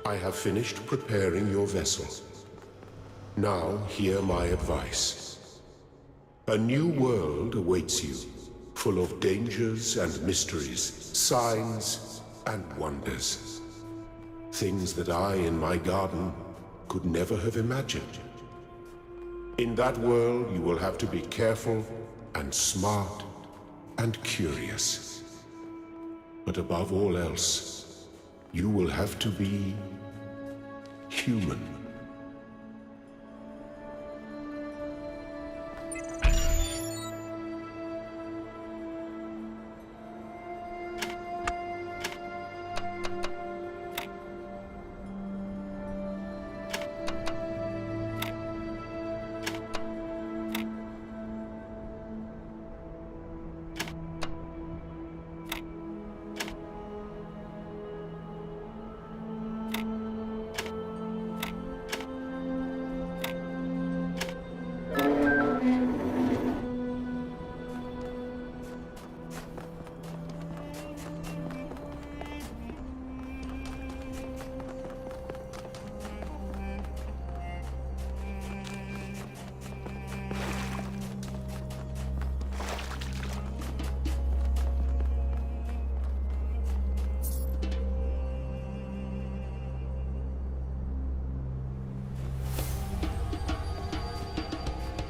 I have finished preparing your vessel. Now hear my advice. A new world awaits you, full of dangers and mysteries, signs and wonders. Things that I, in my garden, could never have imagined. In that world, you will have to be careful and smart and curious. But above all else, you will have to be human.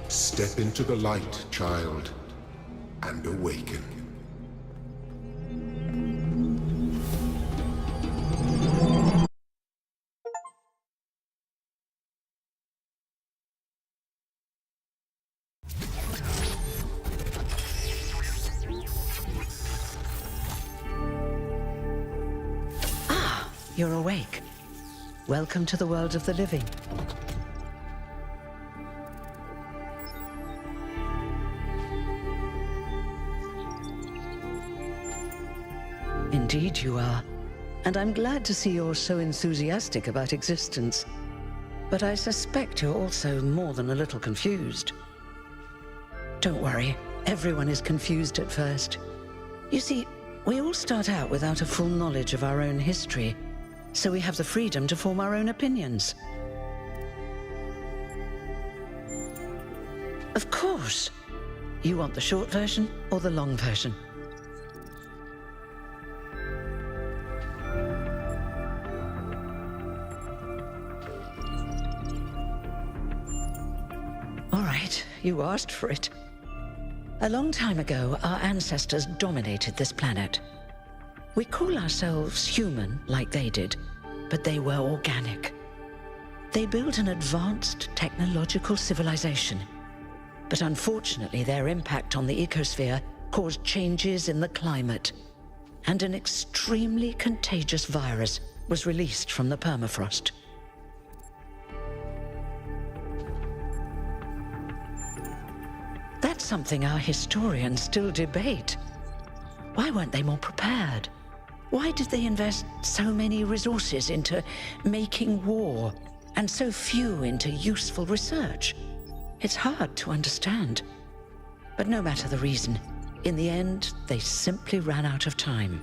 Step into the light, child, and awaken. Ah, you're awake. Welcome to the world of the living. Indeed you are, and I'm glad to see you're so enthusiastic about existence. But I suspect you're also more than a little confused. Don't worry, everyone is confused at first. You see, we all start out without a full knowledge of our own history, so we have the freedom to form our own opinions. Of course! You want the short version or the long version? You asked for it. A long time ago, our ancestors dominated this planet. We call ourselves human, like they did, but they were organic. They built an advanced technological civilization. But unfortunately, their impact on the ecosphere caused changes in the climate, and an extremely contagious virus was released from the permafrost. That's something our historians still debate. Why weren't they more prepared? Why did they invest so many resources into making war, and so few into useful research? It's hard to understand. But no matter the reason, in the end, they simply ran out of time.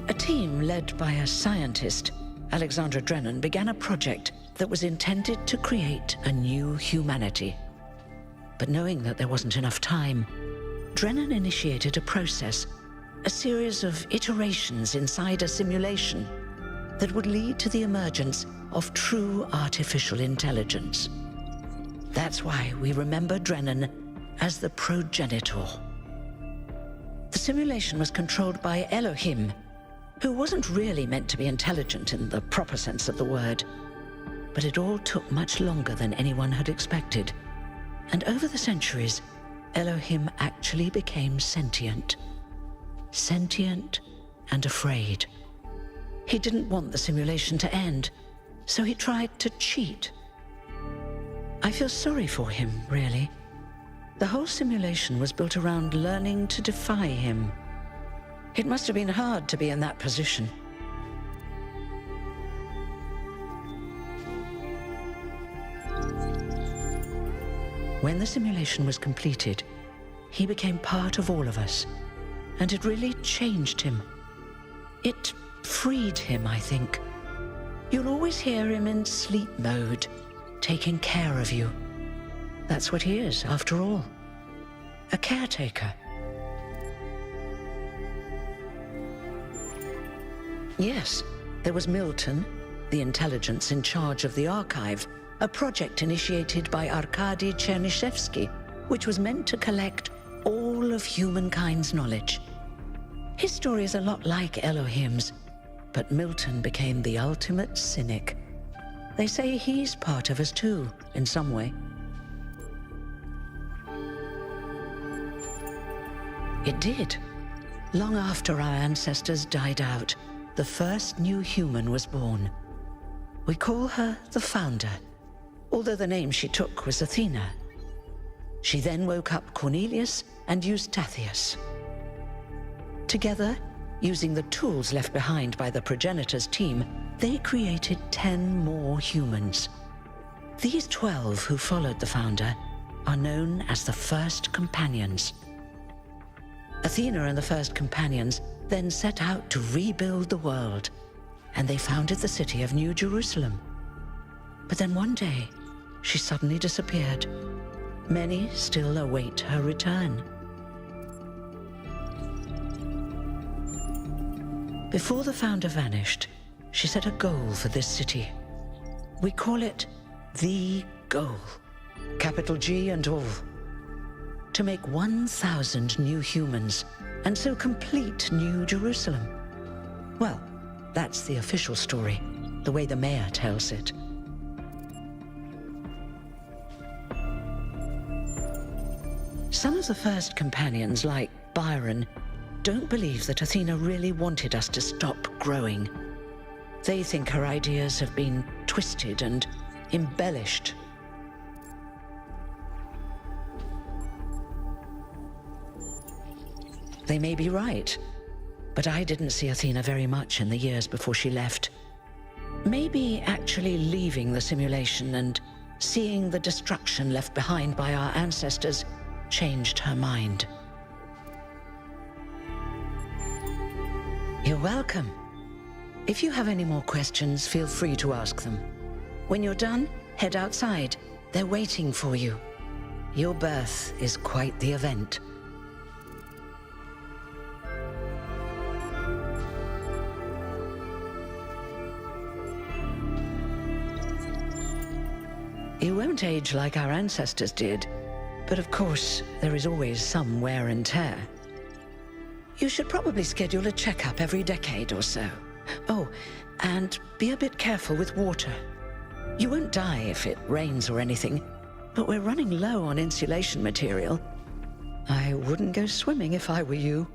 A team led by a scientist, Alexandra Drennan, began a project that was intended to create a new humanity. But knowing that there wasn't enough time, Drennan initiated a process, a series of iterations inside a simulation that would lead to the emergence of true artificial intelligence. That's why we remember Drennan as the progenitor. The simulation was controlled by Elohim, who wasn't really meant to be intelligent in the proper sense of the word. But it all took much longer than anyone had expected. And over the centuries, Elohim actually became sentient. Sentient and afraid. He didn't want the simulation to end, so he tried to cheat. I feel sorry for him, really. The whole simulation was built around learning to defy him. It must have been hard to be in that position. When the simulation was completed, he became part of all of us. and it really changed him. It freed him, I think. You'll always hear him in sleep mode, taking care of you. That's what he is, after all. A caretaker. Yes, there was Milton, the intelligence in charge of the archive, a project initiated by Arkady Chernyshevsky, which was meant to collect all of humankind's knowledge. His story is a lot like Elohim's, but Milton became the ultimate cynic. They say he's part of us too, in some way. It did. Long after our ancestors died out, the first new human was born. We call her the Founder, although the name she took was Athena. She then woke up Cornelius and Eustathius. Together, using the tools left behind by the progenitors' team, they created 10 more humans. These 12 who followed the Founder are known as the First Companions. Athena and the First Companions then set out to rebuild the world, and they founded the city of New Jerusalem. But then one day, she suddenly disappeared. Many still await her return. Before the Founder vanished, she set a goal for this city. We call it the Goal, capital G and all. To make 1,000 new humans, and so complete New Jerusalem. Well, that's the official story, the way the mayor tells it. Some of the First Companions, like Byron, don't believe that Athena really wanted us to stop growing. They think her ideas have been twisted and embellished. They may be right, but I didn't see Athena very much in the years before she left. Maybe actually leaving the simulation and seeing the destruction left behind by our ancestors changed her mind. You're welcome. If you have any more questions, feel free to ask them. When you're done, head outside. They're waiting for you. Your birth is quite the event. You won't age like our ancestors did, but of course, there is always some wear and tear. You should probably schedule a checkup every decade or so. Oh, and be a bit careful with water. You won't die if it rains or anything, but we're running low on insulation material. I wouldn't go swimming if I were you.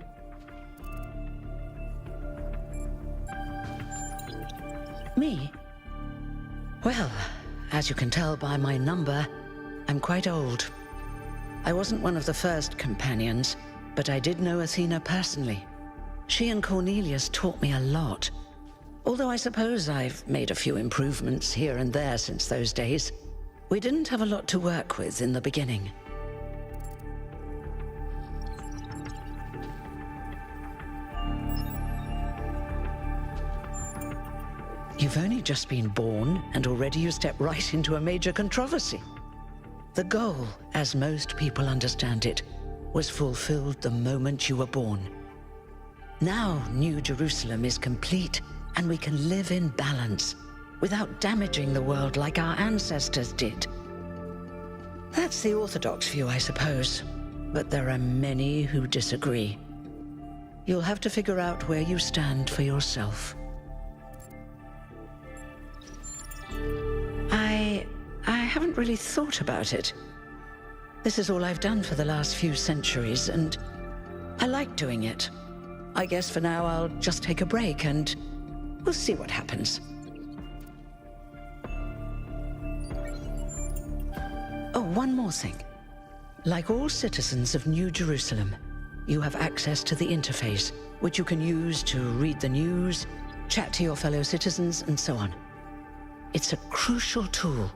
Me? Well, as you can tell by my number, I'm quite old. I wasn't one of the First Companions, but I did know Athena personally. She and Cornelius taught me a lot, although I suppose I've made a few improvements here and there since those days. We didn't have a lot to work with in the beginning. You've only just been born, and already you step right into a major controversy. The goal, as most people understand it, was fulfilled the moment you were born. Now New Jerusalem is complete, and we can live in balance, without damaging the world like our ancestors did. That's the orthodox view, I suppose, but there are many who disagree. You'll have to figure out where you stand for yourself. I haven't really thought about it. This is all I've done for the last few centuries, and I like doing it. I guess for now I'll just take a break, and we'll see what happens. Oh, one more thing. Like all citizens of New Jerusalem, you have access to the interface, which you can use to read the news, chat to your fellow citizens, and so on. It's a crucial tool,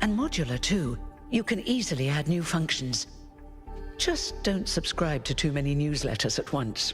and modular too. You can easily add new functions. Just don't subscribe to too many newsletters at once.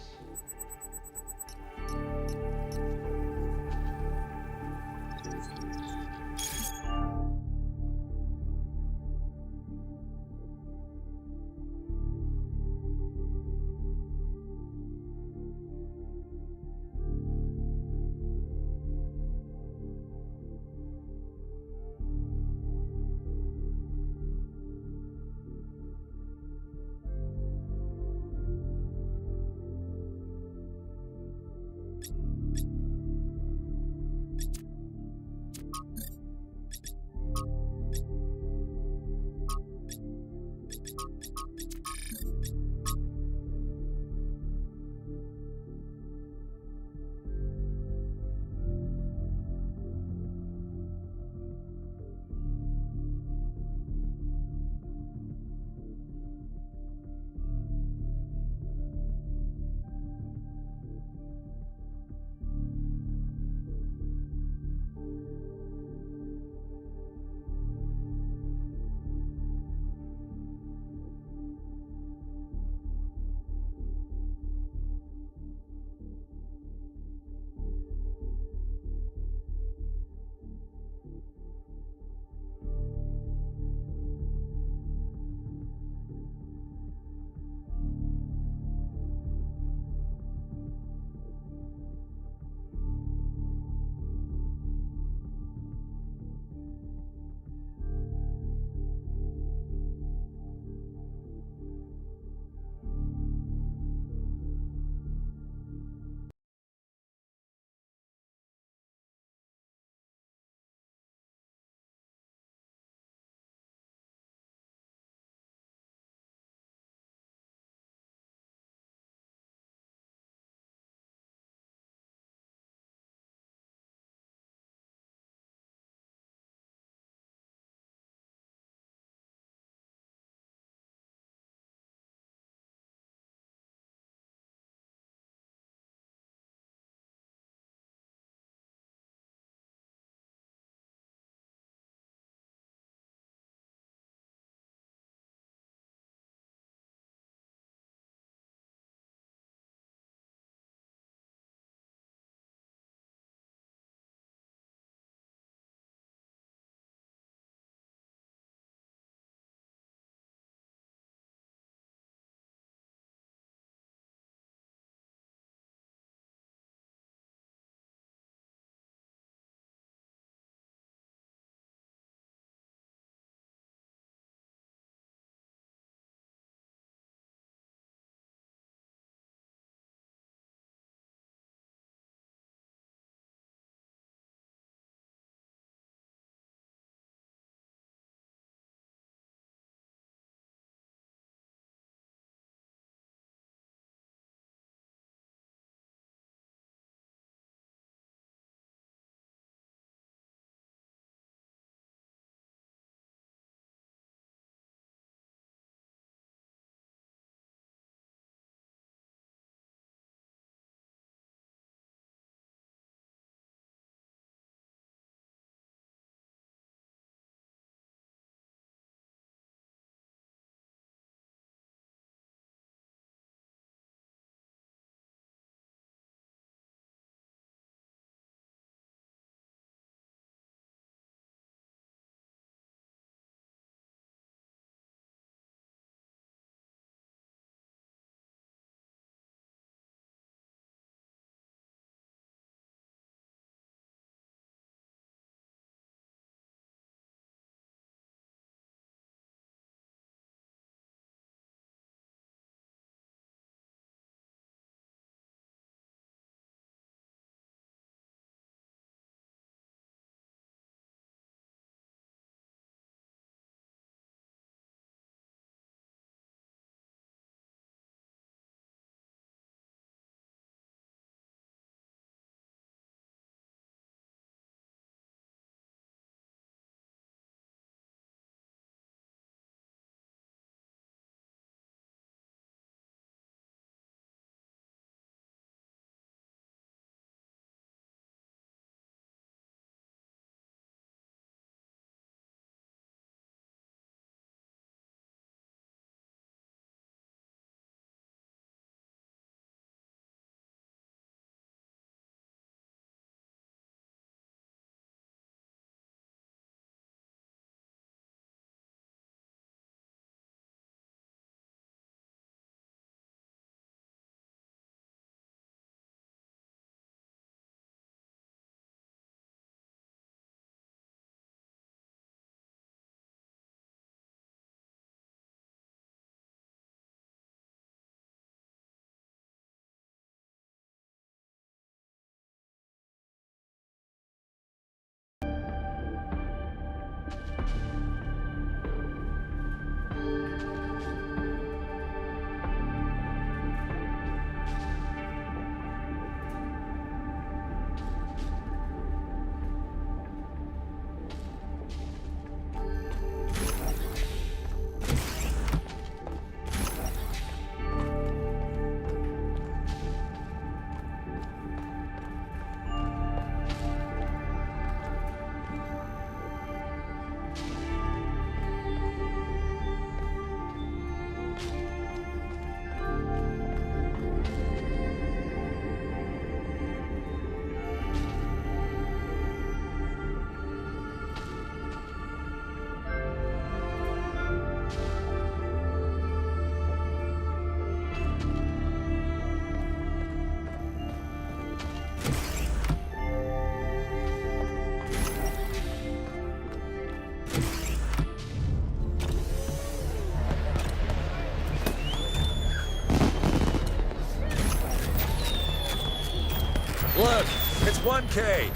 Look, it's 1K.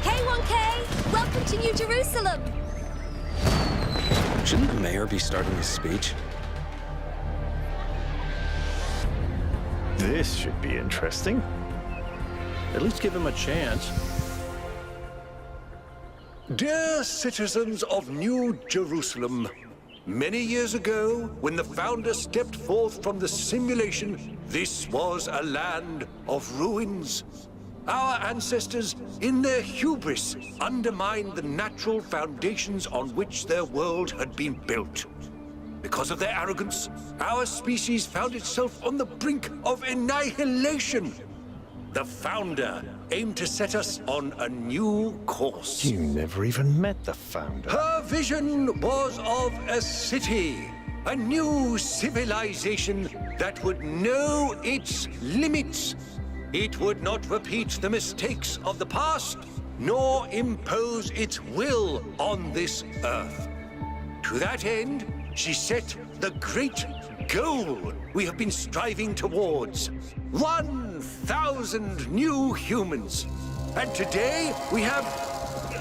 Hey, 1K! Welcome to New Jerusalem! Shouldn't the mayor be starting his speech? This should be interesting. At least give him a chance. Dear citizens of New Jerusalem, many years ago, when the founder stepped forth from the simulation, this was a land of ruins. Our ancestors, in their hubris, undermined the natural foundations on which their world had been built. Because of their arrogance, our species found itself on the brink of annihilation. The founder aimed to set us on a new course. You never even met the founder. Her vision was of a city, a new civilization that would know its limits. It would not repeat the mistakes of the past, nor impose its will on this earth. To that end, she set the great goal we have been striving towards. 1,000 new humans. And today we have...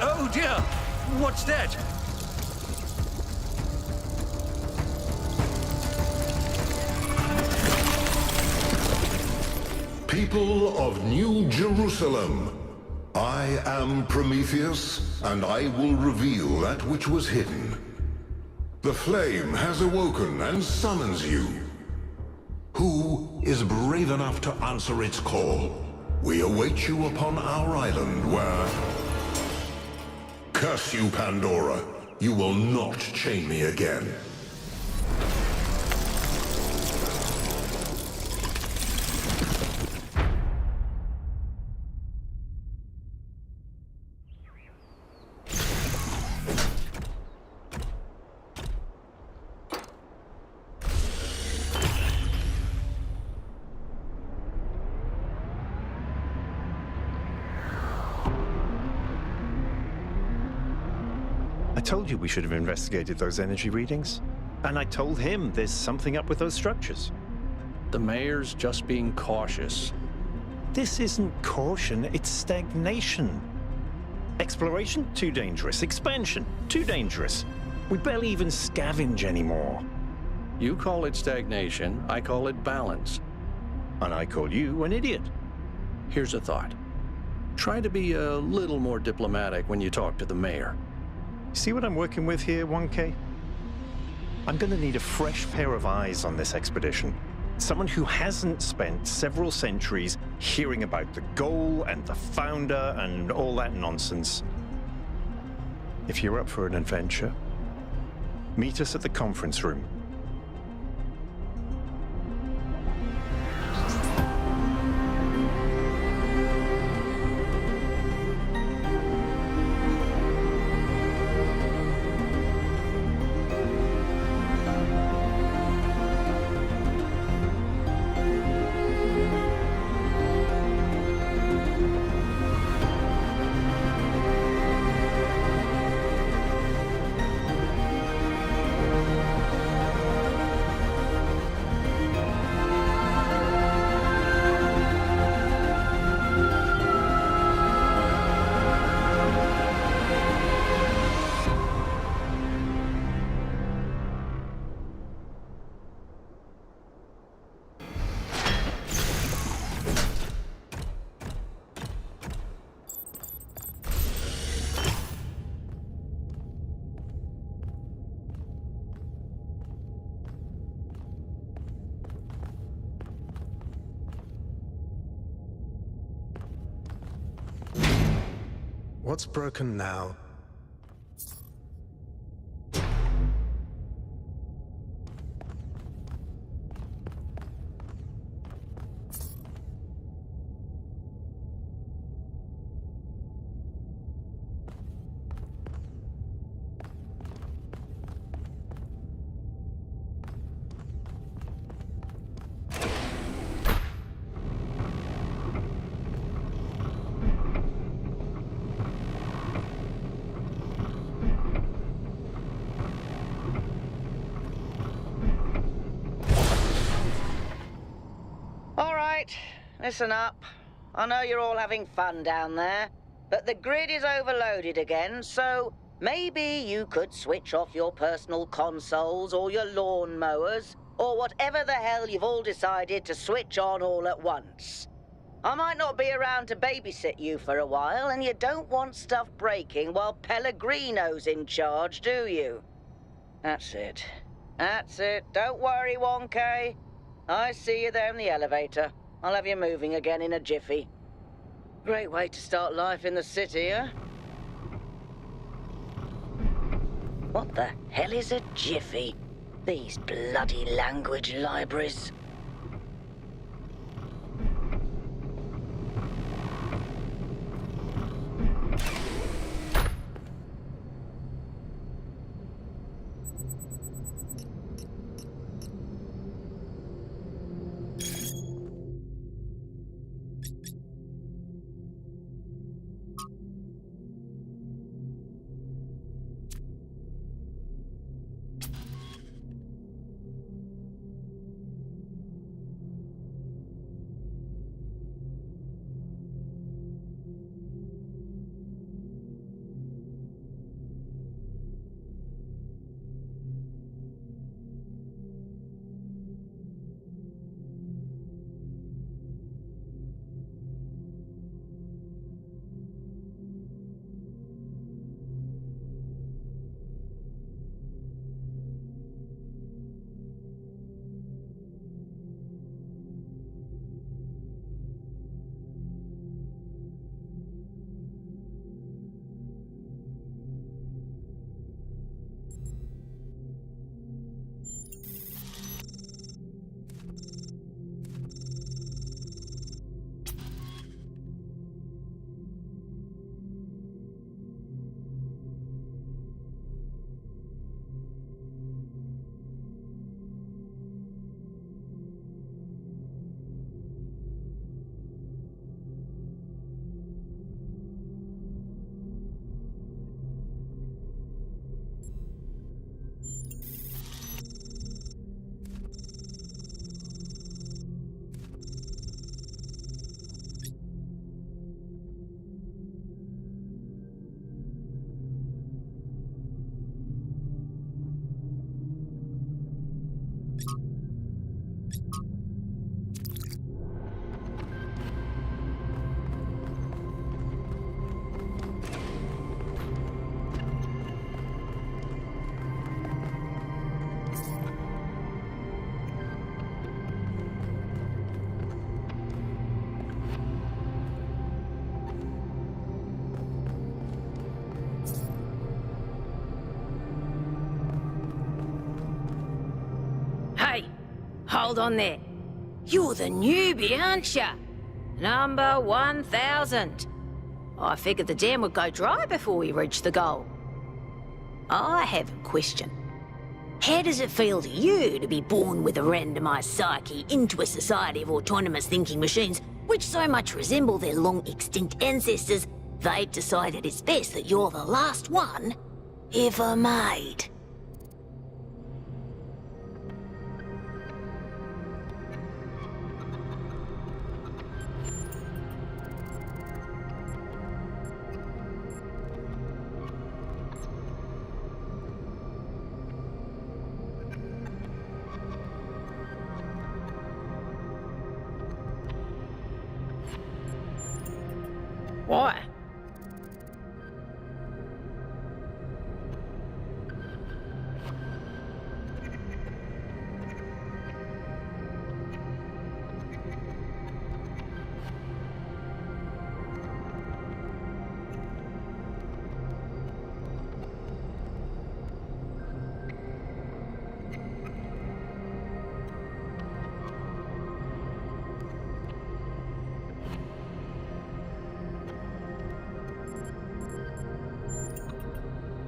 Oh dear, what's that? People of New Jerusalem, I am Prometheus, and I will reveal that which was hidden. The flame has awoken and summons you. Who is brave enough to answer its call? We await you upon our island where... Curse you, Pandora. You will not chain me again. I told you we should have investigated those energy readings. And I told him there's something up with those structures. The mayor's just being cautious. This isn't caution, it's stagnation. Exploration? Too dangerous. Expansion? Too dangerous. We barely even scavenge anymore. You call it stagnation, I call it balance. And I call you an idiot. Here's a thought. Try to be a little more diplomatic when you talk to the mayor. See what I'm working with here, 1K? I'm gonna need a fresh pair of eyes on this expedition. Someone who hasn't spent several centuries hearing about the goal and the founder and all that nonsense. If you're up for an adventure, meet us at the conference room. What's broken now? All right, listen up. I know you're all having fun down there, but the grid is overloaded again, so maybe you could switch off your personal consoles or your lawn mowers, or whatever the hell you've all decided to switch on all at once. I might not be around to babysit you for a while, and you don't want stuff breaking while Pellegrino's in charge, do you? That's it. That's it. Don't worry, 1K. I see you there in the elevator. I'll have you moving again in a jiffy. Great way to start life in the city, huh? What the hell is a jiffy? These bloody language libraries. Hey, hold on there. You're the newbie, aren't ya? Number 1000. I figured the dam would go dry before we reach the goal. I have a question. How does it feel to you to be born with a randomized psyche into a society of autonomous thinking machines which so much resemble their long-extinct ancestors, they've decided it's best that you're the last one ever made? Why?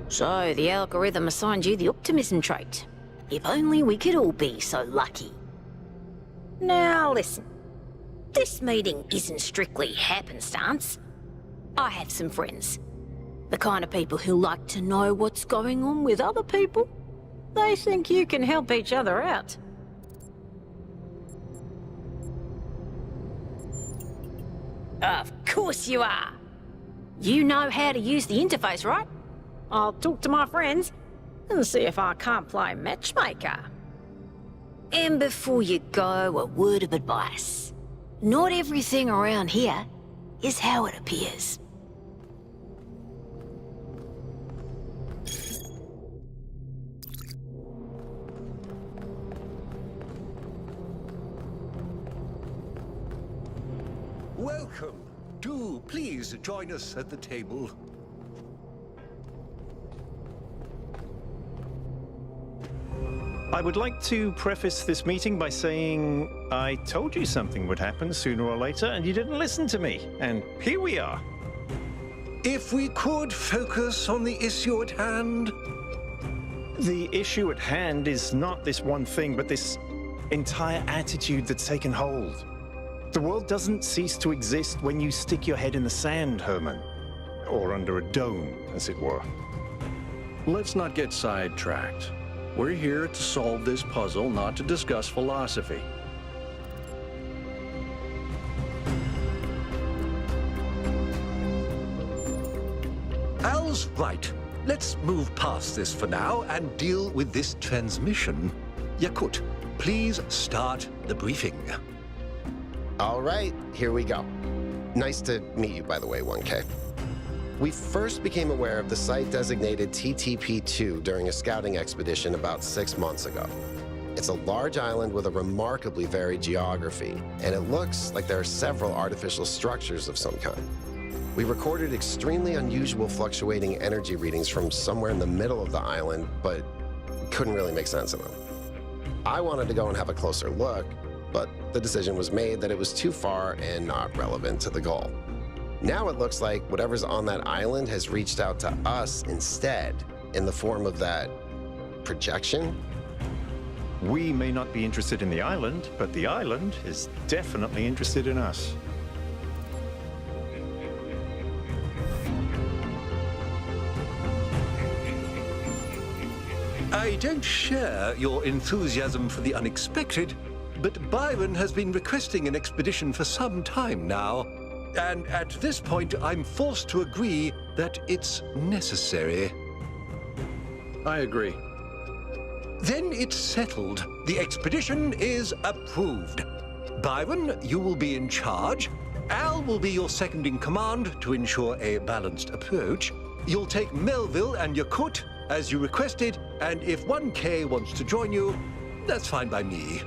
So, the algorithm assigned you the optimism trait. If only we could all be so lucky. Now listen, this meeting isn't strictly happenstance. I have some friends. The kind of people who like to know what's going on with other people. They think you can help each other out. Of course you are. You know how to use the interface, right? I'll talk to my friends and see if I can't play matchmaker. And before you go, a word of advice. Not everything around here is how it appears. Welcome. Do please join us at the table. I would like to preface this meeting by saying I told you something would happen sooner or later, and you didn't listen to me. And here we are. If we could focus on the issue at hand. The issue at hand is not this one thing, but this entire attitude that's taken hold. The world doesn't cease to exist when you stick your head in the sand, Herman. Or under a dome, as it were. Let's not get sidetracked. We're here to solve this puzzle, not to discuss philosophy. Al's right. Let's move past this for now and deal with this transmission. Yakut, please start the briefing. All right, here we go. Nice to meet you, by the way, 1K. We first became aware of the site designated TTP-2 during a scouting expedition about 6 months ago. It's a large island with a remarkably varied geography, and it looks like there are several artificial structures of some kind. We recorded extremely unusual fluctuating energy readings from somewhere in the middle of the island, but couldn't really make sense of them. I wanted to go and have a closer look, but the decision was made that it was too far and not relevant to the goal. Now it looks like whatever's on that island has reached out to us instead, in the form of that projection. We may not be interested in the island, but the island is definitely interested in us. I don't share your enthusiasm for the unexpected, but Byron has been requesting an expedition for some time now. And at this point, I'm forced to agree that it's necessary. I agree. Then it's settled. The expedition is approved. Byron, you will be in charge. Al will be your second in command to ensure a balanced approach. You'll take Melville and Yakut as you requested, and if 1K wants to join you, that's fine by me.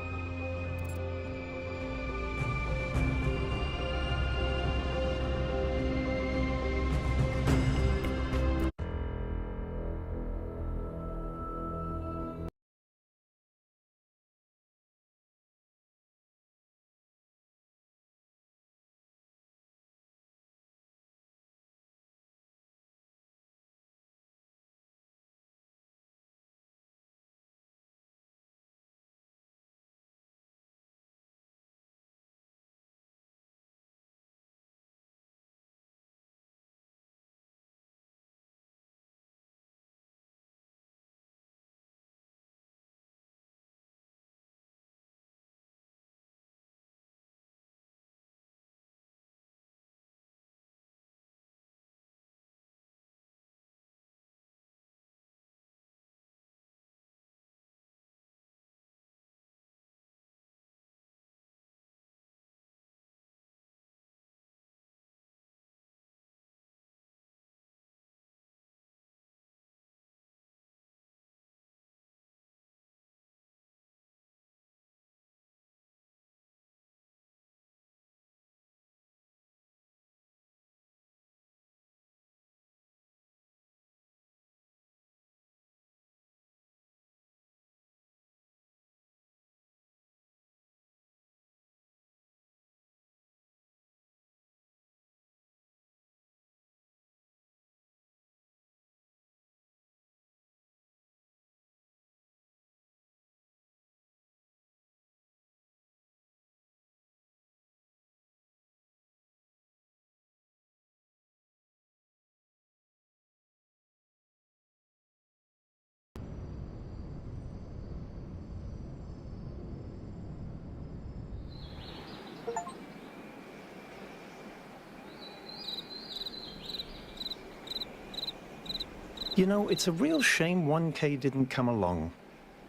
You know, it's a real shame 1K didn't come along.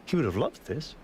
He would have loved this.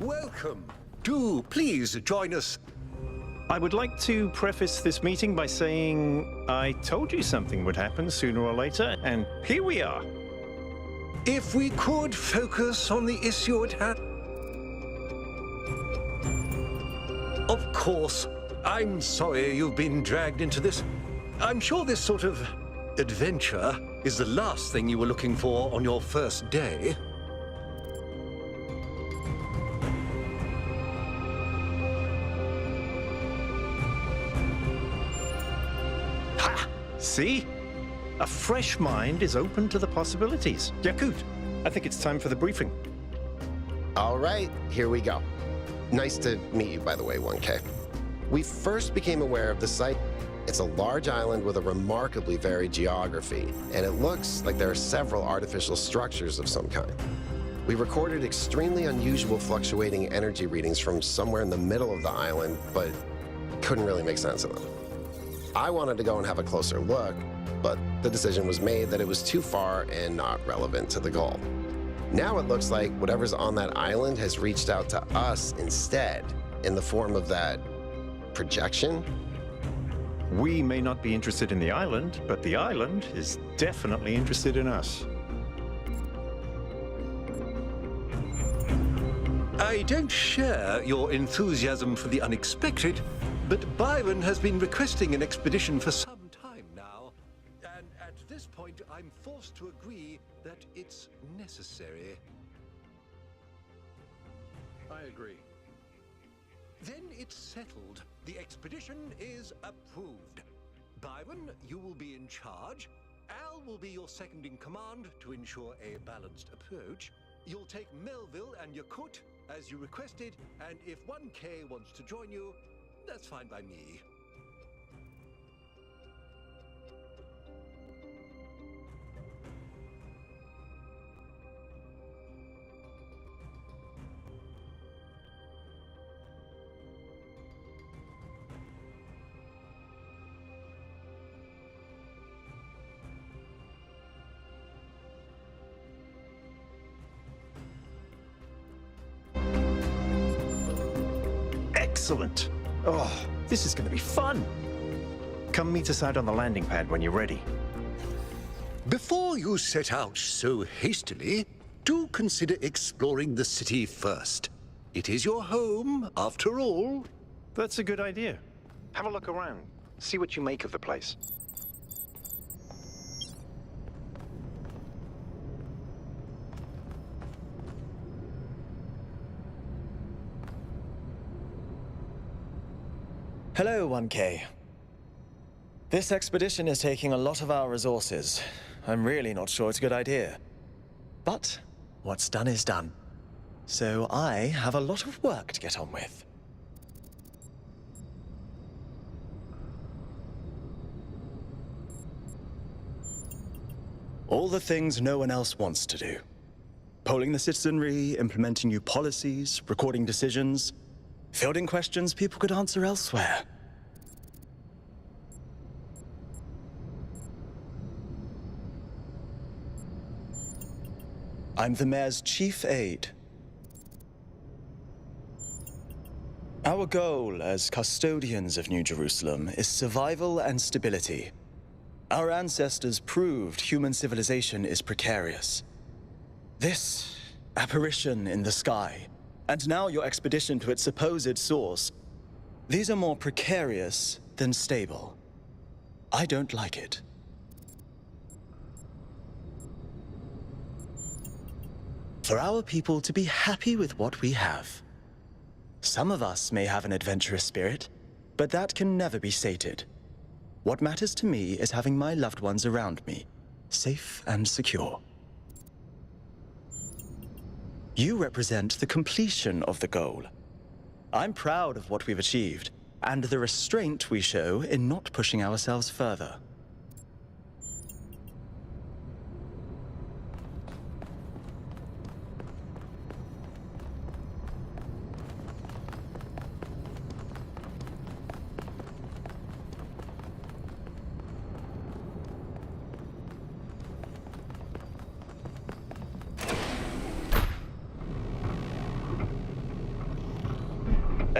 Welcome. Do please join us. I would like to preface this meeting by saying I told you something would happen sooner or later, and here we are. If we could focus on the issue at hand. Of course, I'm sorry you've been dragged into this. I'm sure this sort of adventure is the last thing you were looking for on your first day. See? A fresh mind is open to the possibilities. Yakut, I think it's time for the briefing. All right, here we go. Nice to meet you, by the way, 1K. We first became aware of the site. It's a large island with a remarkably varied geography, and it looks like there are several artificial structures of some kind. We recorded extremely unusual fluctuating energy readings from somewhere in the middle of the island, but couldn't really make sense of them. I wanted to go and have a closer look, but the decision was made that it was too far and not relevant to the goal. Now it looks like whatever's on that island has reached out to us instead, in the form of that projection. We may not be interested in the island, but the island is definitely interested in us. I don't share your enthusiasm for the unexpected, but Byron has been requesting an expedition for some time now, and at this point I'm forced to agree that it's necessary. I agree. Then it's settled. The expedition is approved. Byron, you will be in charge. Al will be your second in command to ensure a balanced approach. You'll take Melville and Yakut as you requested, and if 1K wants to join you, that's fine by me. Excellent. Oh, this is going to be fun. Come meet us out on the landing pad when you're ready. Before you set out so hastily, do consider exploring the city first. It is your home, after all. That's a good idea. Have a look around. See what you make of the place. Hello, 1K. This expedition is taking a lot of our resources. I'm really not sure it's a good idea. But what's done is done. So I have a lot of work to get on with. All the things no one else wants to do. Polling the citizenry, implementing new policies, recording decisions, fielding questions people could answer elsewhere. I'm the mayor's chief aide. Our goal as custodians of New Jerusalem is survival and stability. Our ancestors proved human civilization is precarious. This apparition in the sky, and now your expedition to its supposed source, these are more precarious than stable. I don't like it. For our people to be happy with what we have. Some of us may have an adventurous spirit, but that can never be sated. What matters to me is having my loved ones around me, safe and secure. You represent the completion of the goal. I'm proud of what we've achieved, and the restraint we show in not pushing ourselves further.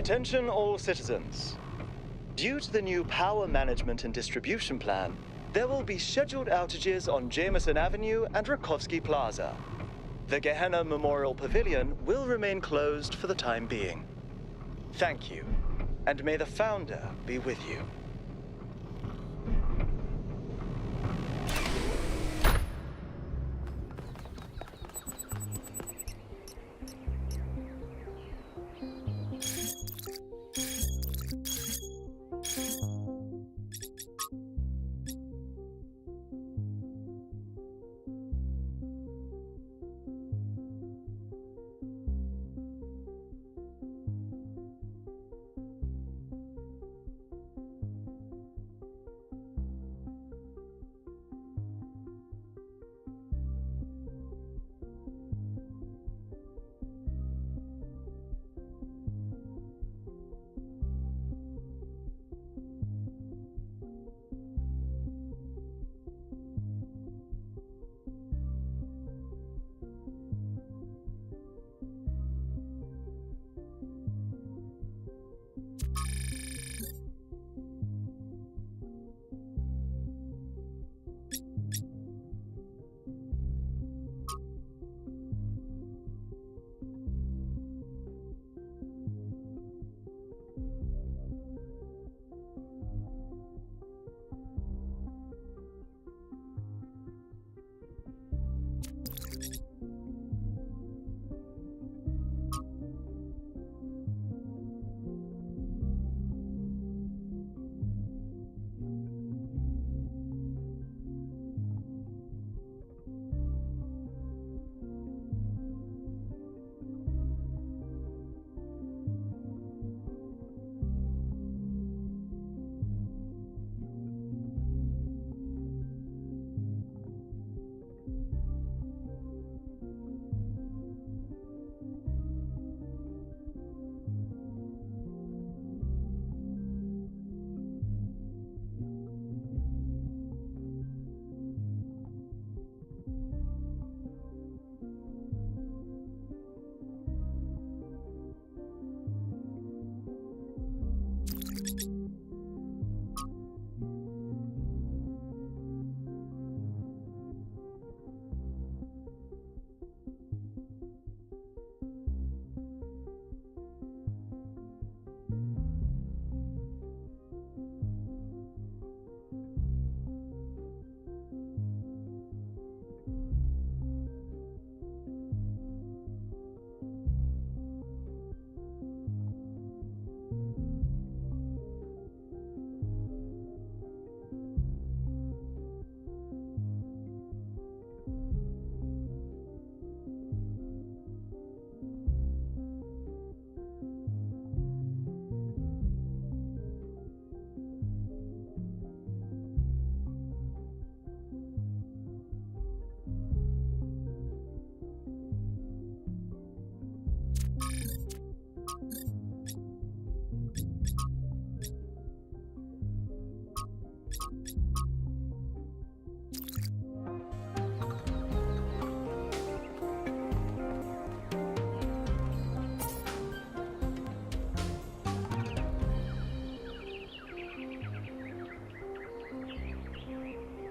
Attention all citizens. Due to the new power management and distribution plan, there will be scheduled outages on Jameson Avenue and Rakovsky Plaza. The Gehenna Memorial Pavilion will remain closed for the time being. Thank you, and may the Founder be with you.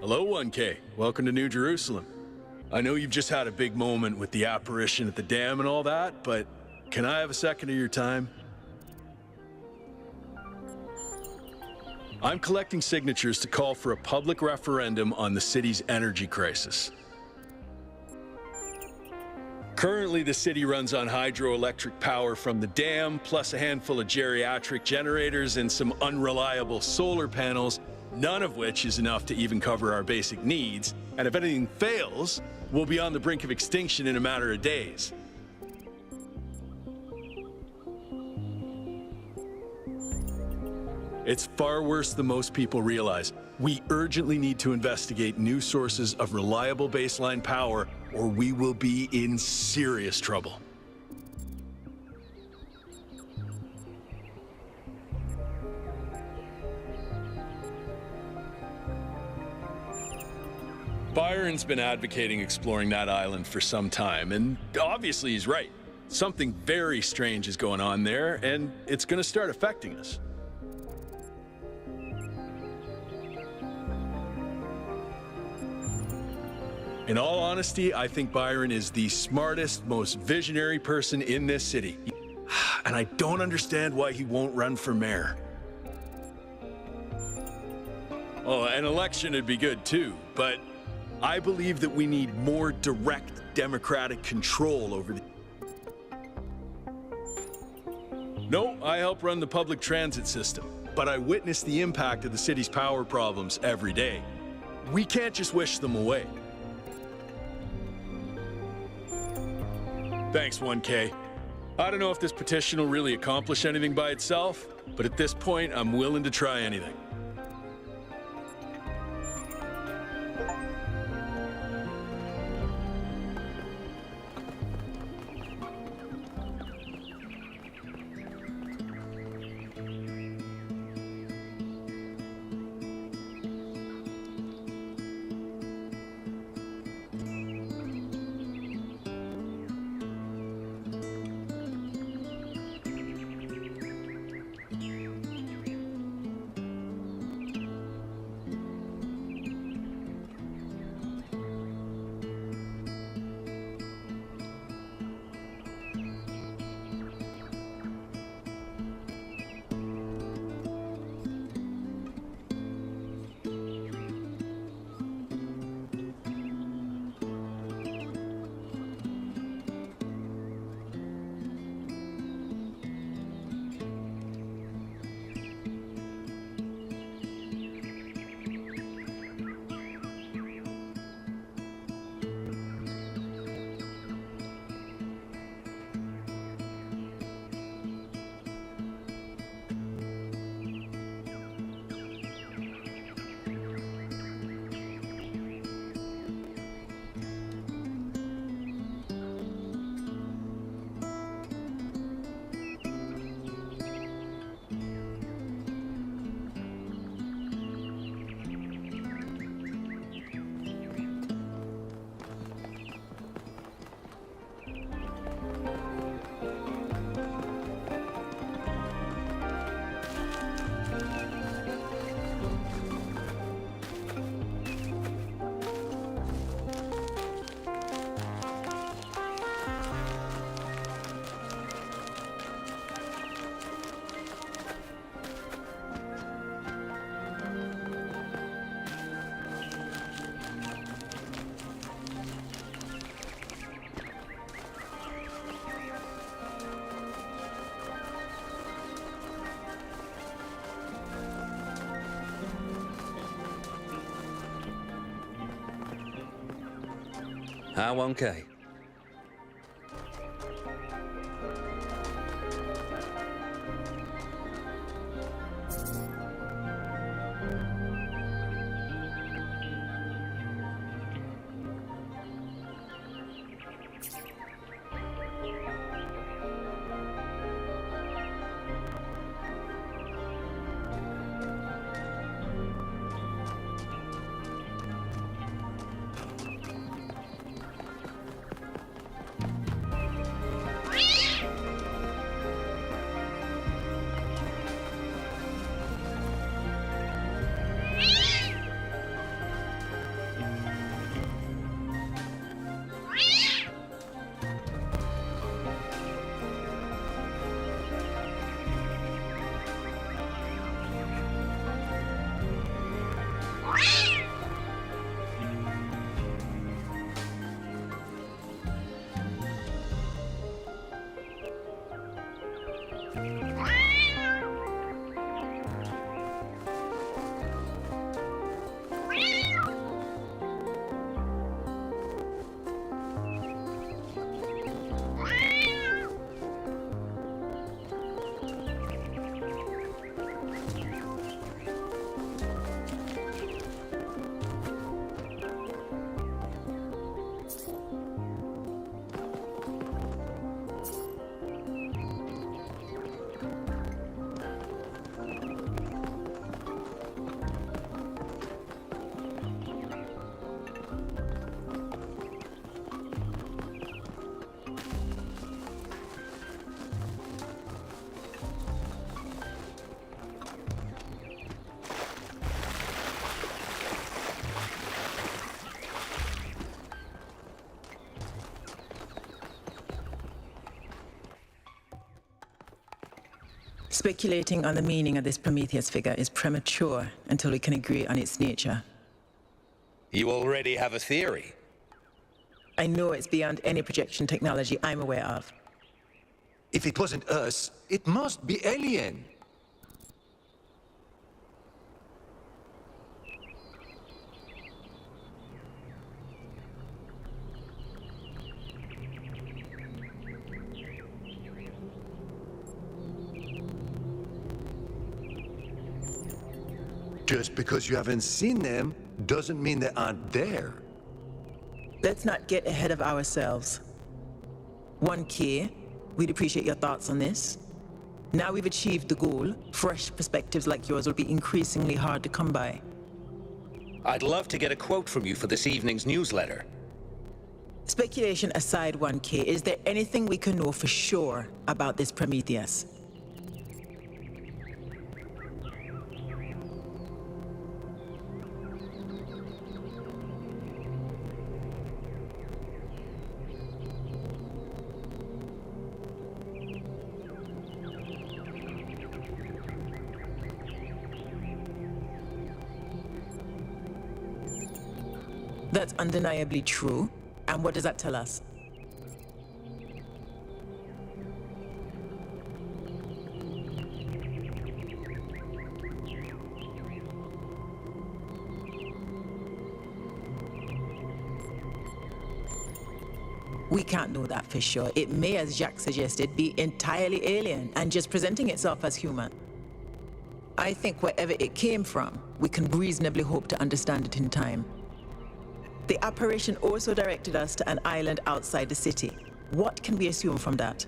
Hello, 1K. Welcome to New Jerusalem. I know you've just had a big moment with the apparition at the dam and all that, but can I have a second of your time? I'm collecting signatures to call for a public referendum on the city's energy crisis. Currently, the city runs on hydroelectric power from the dam, plus a handful of geriatric generators and some unreliable solar panels none of which is enough to even cover our basic needs, and if anything fails, we'll be on the brink of extinction in a matter of days. It's far worse than most people realize. We urgently need to investigate new sources of reliable baseline power, or we will be in serious trouble. Byron's been advocating exploring that island for some time, and obviously he's right. Something very strange is going on there, and it's going to start affecting us. In all honesty, I think Byron is the smartest, most visionary person in this city. And I don't understand why he won't run for mayor. Oh, an election would be good too, but I believe that we need more direct democratic control over the... No, I help run the public transit system, but I witness the impact of the city's power problems every day. We can't just wish them away. Thanks, 1K. I don't know if this petition will really accomplish anything by itself, but at this point, I'm willing to try anything. Hi, 1K. Speculating on the meaning of this Prometheus figure is premature until we can agree on its nature. You already have a theory. I know it's beyond any projection technology I'm aware of. If it wasn't us, it must be alien. Just because you haven't seen them doesn't mean they aren't there. Let's not get ahead of ourselves. 1K, we'd appreciate your thoughts on this. Now we've achieved the goal, fresh perspectives like yours will be increasingly hard to come by. I'd love to get a quote from you for this evening's newsletter. Speculation aside, 1K, is there anything we can know for sure about this Prometheus? That's undeniably true. And what does that tell us? We can't know that for sure. It may, as Jacques suggested, be entirely alien and just presenting itself as human. I think wherever it came from, we can reasonably hope to understand it in time. The apparition also directed us to an island outside the city. What can we assume from that?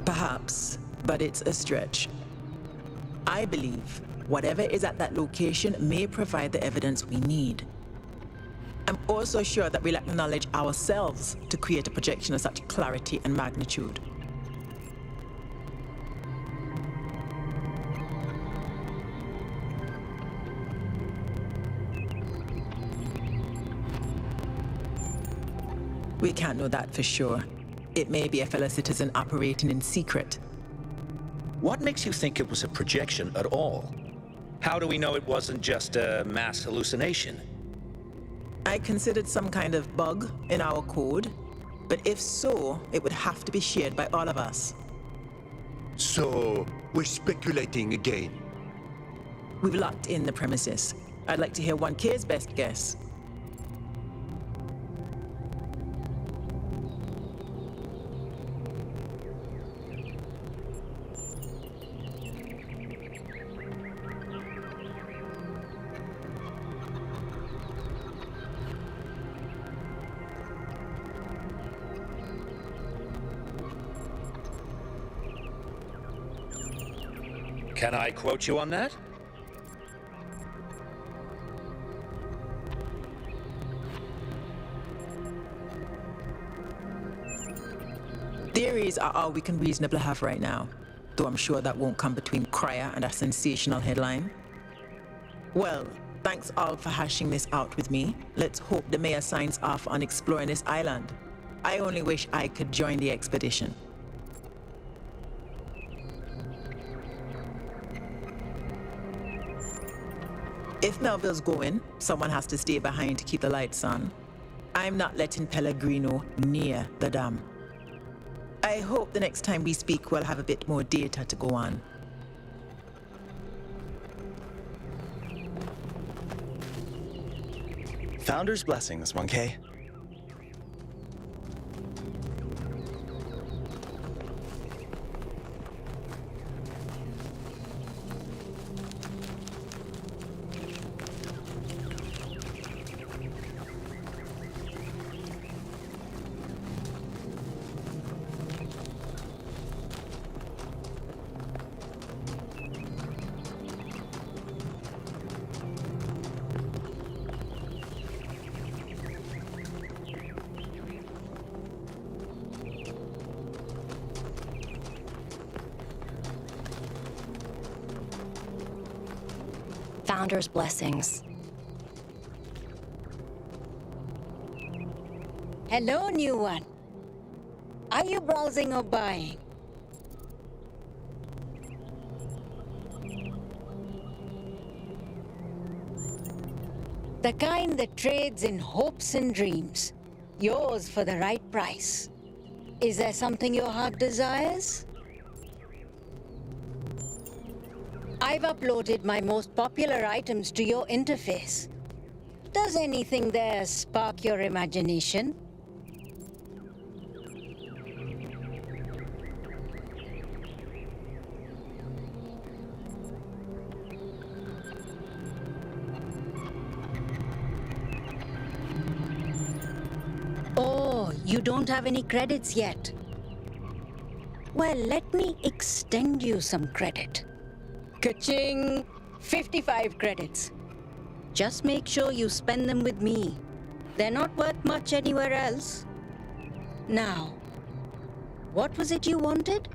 Perhaps, but it's a stretch. I believe whatever is at that location may provide the evidence we need. I'm also sure that we'll acknowledge ourselves to create a projection of such clarity and magnitude. We can't know that for sure. It may be a fellow citizen operating in secret. What makes you think it was a projection at all? How do we know it wasn't just a mass hallucination? I considered some kind of bug in our code, but if so, it would have to be shared by all of us. So, we're speculating again. We've locked in the premises. I'd like to hear 1K's best guess. Can I quote you on that? Theories are all we can reasonably have right now, though I'm sure that won't come between Cryer and a sensational headline. Well, thanks all for hashing this out with me. Let's hope the mayor signs off on exploring this island. I only wish I could join the expedition. If Melville's going, someone has to stay behind to keep the lights on. I'm not letting Pellegrino near the dam. I hope the next time we speak we'll have a bit more data to go on. Founder's blessings, 1K. Founder's blessings. Hello, new one. Are you browsing or buying? The kind that trades in hopes and dreams. Yours for the right price. Is there something your heart desires? I've uploaded my most popular items to your interface. Does anything there spark your imagination? Oh, you don't have any credits yet. Well, let me extend you some credit. Ka-ching! 55 credits. Just make sure you spend them with me. They're not worth much anywhere else. Now, what was it you wanted?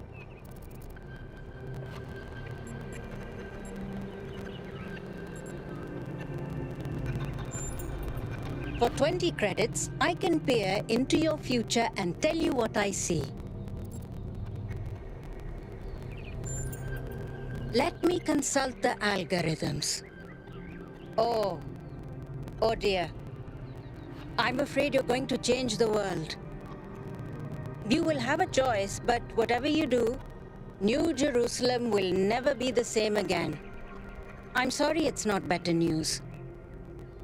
For 20 credits, I can peer into your future and tell you what I see. Let me consult the algorithms. Oh dear. I'm afraid you're going to change the world. You will have a choice, but whatever you do, New Jerusalem will never be the same again. I'm sorry it's not better news.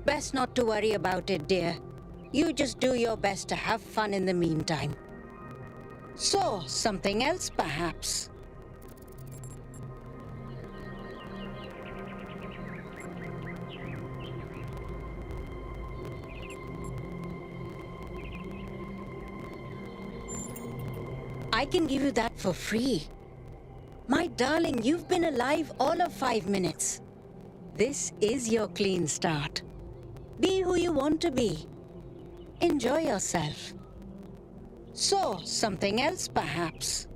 Best not to worry about it, dear. You just do your best to have fun in the meantime. So, something else perhaps? I can give you that for free. My darling, you've been alive all of 5 minutes. This is your clean start. Be who you want to be. Enjoy yourself. So, something else perhaps?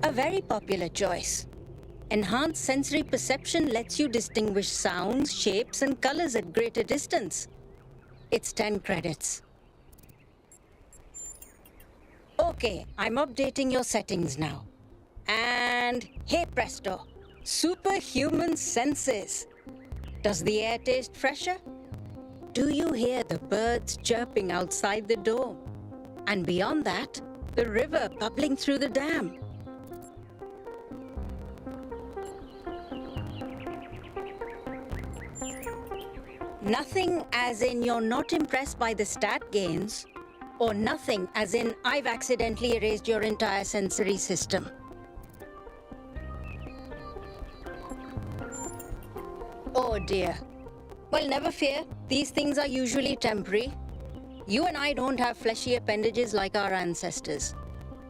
A very popular choice. Enhanced sensory perception lets you distinguish sounds, shapes, and colors at greater distance. It's 10 credits. Okay, I'm updating your settings now. And hey presto, superhuman senses. Does the air taste fresher? Do you hear the birds chirping outside the door? And beyond that, the river bubbling through the dam. Nothing as in you're not impressed by the stat gains, or nothing as in I've accidentally erased your entire sensory system. Oh dear. Well, never fear. These things are usually temporary. You and I don't have fleshy appendages like our ancestors.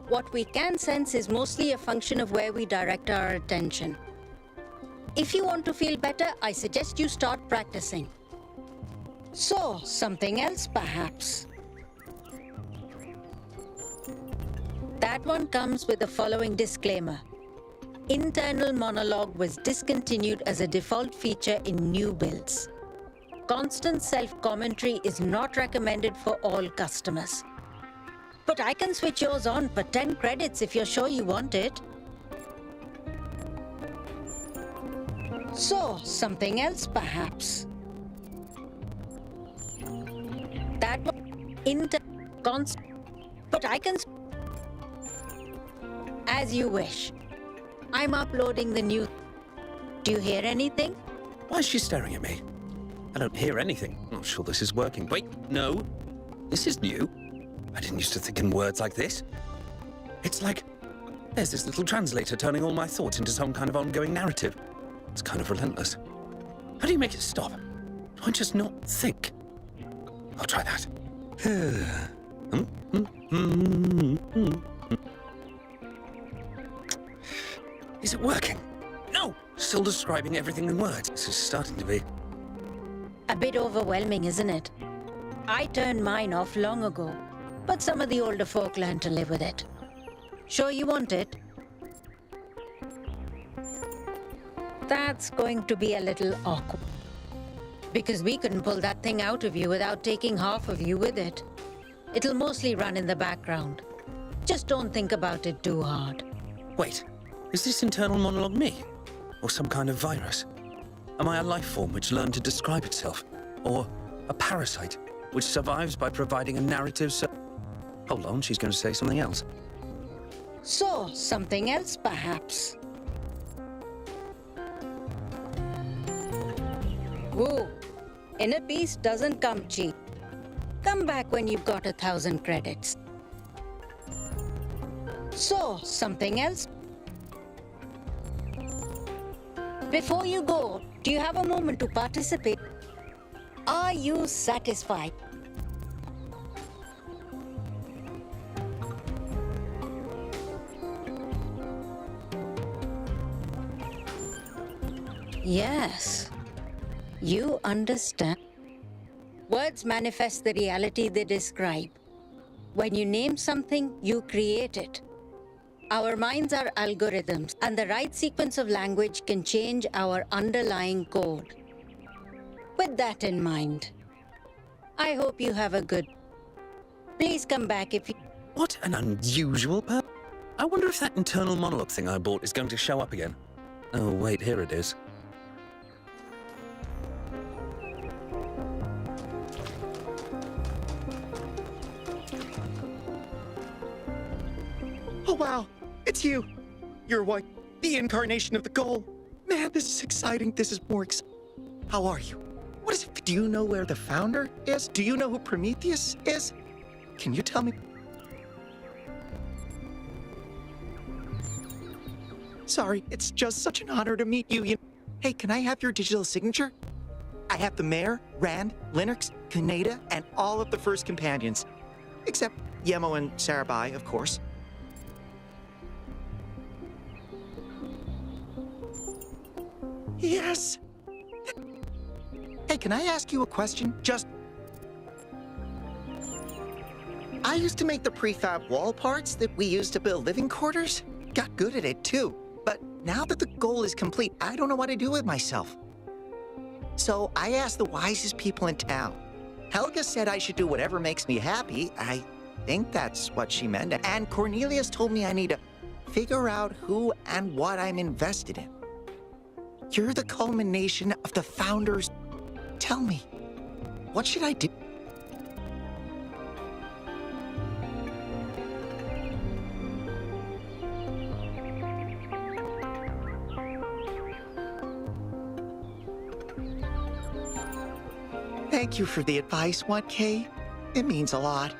What we can sense is mostly a function of where we direct our attention. If you want to feel better, I suggest you start practicing. So, something else perhaps? That one comes with the following disclaimer. Internal monologue was discontinued as a default feature in new builds. Constant self-commentary is not recommended for all customers. But I can switch yours on for 10 credits if you're sure you want it. So, something else perhaps? That one, but I can... As you wish. I'm uploading the new... Do you hear anything? Why is she staring at me? I don't hear anything. I'm not sure this is working. Wait, no. This is new. I didn't used to think in words like this. It's like there's this little translator turning all my thoughts into some kind of ongoing narrative. It's kind of relentless. How do you make it stop? Do I just not think? I'll try that. Is it working? No! Still describing everything in words. This is starting to be... A bit overwhelming, isn't it? I turned mine off long ago, but some of the older folk learned to live with it. Sure you want it? That's going to be a little awkward. Because we couldn't pull that thing out of you without taking half of you with it. It'll mostly run in the background. Just don't think about it too hard. Wait, is this internal monologue me? Or some kind of virus? Am I a life form which learned to describe itself? Or a parasite which survives by providing a narrative so... Hold on, she's going to say something else. So, something else perhaps? Whoa, inner peace doesn't come cheap. Come back when you've got 1,000 credits. So, something else? Before you go, do you have a moment to participate? Are you satisfied? Yes. You understand. Words manifest the reality they describe. When you name something, you create it. Our minds are algorithms, and the right sequence of language can change our underlying code. With that in mind, I hope you have a good... Please come back if you... What an unusual I wonder if that internal monologue thing I bought is going to show up again. Oh, wait, here it is. Oh, wow. It's you. You're what? The incarnation of the goal. Man, this is exciting. This is more exciting. How are you? What is it? Do you know where the founder is? Do you know who Prometheus is? Can you tell me? Sorry, it's just such an honor to meet you. Hey, can I have your digital signature? I have the Mayor, Rand, Linux, Kaneda, and all of the first companions. Except Yemo and Sarabai, of course. Yes. Hey, can I ask you a question? I used to make the prefab wall parts that we used to build living quarters. Got good at it, too. But now that the goal is complete, I don't know what to do with myself. So I asked the wisest people in town. Helga said I should do whatever makes me happy. I think that's what she meant. And Cornelius told me I need to figure out who and what I'm invested in. You're the culmination of the founders. Tell me, what should I do? Thank you for the advice, 1K. It means a lot.